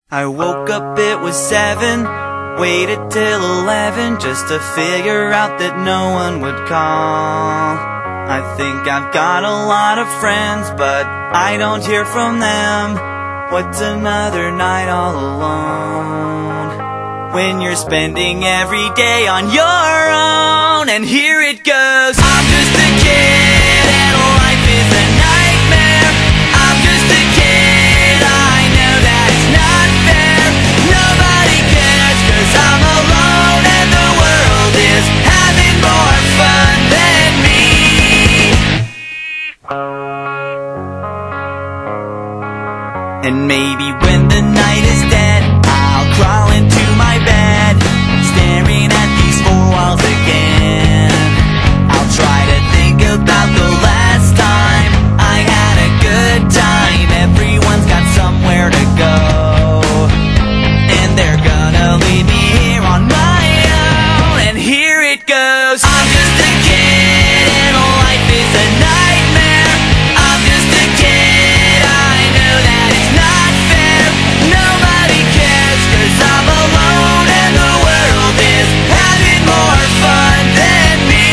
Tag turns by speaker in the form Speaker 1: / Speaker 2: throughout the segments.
Speaker 1: I woke up, it was 7, waited till 11 just to figure out that no one would call. I think I've got a lot of friends, but I don't hear from them. What's another night all alone when you're spending every day on your own? And here it goes. I'm just a kid and life is a nightmare. I'm just a kid, I know that it's not fair. Nobody cares 'cause I'm alone and the world is having more fun than me. And maybe when the night is dead, I'll crawl into my bed, staring at these four walls again. I'll try to think about the last time I had a good time. Everyone's got somewhere to go, and they're gonna leave me here on my own. And here it goes. I'm just a kid and life is a nightmare. I'm just a kid, I know that it's not fair. Nobody cares 'cause I'm alone and the world is having more fun than me.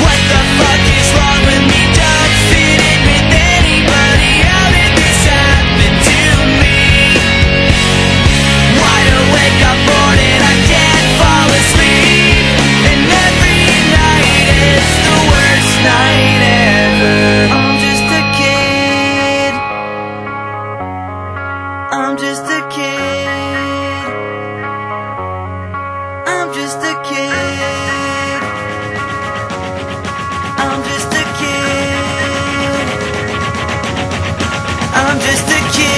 Speaker 1: What the fuck is wrong with me? Don't fit in with anybody. How did this happen to me? Wide awake, I'm bored and I can't fall asleep. And every night is the worst night ever. I'm just a kid. I'm just a kid. I'm just a kid. I'm just a kid. I'm just a kid.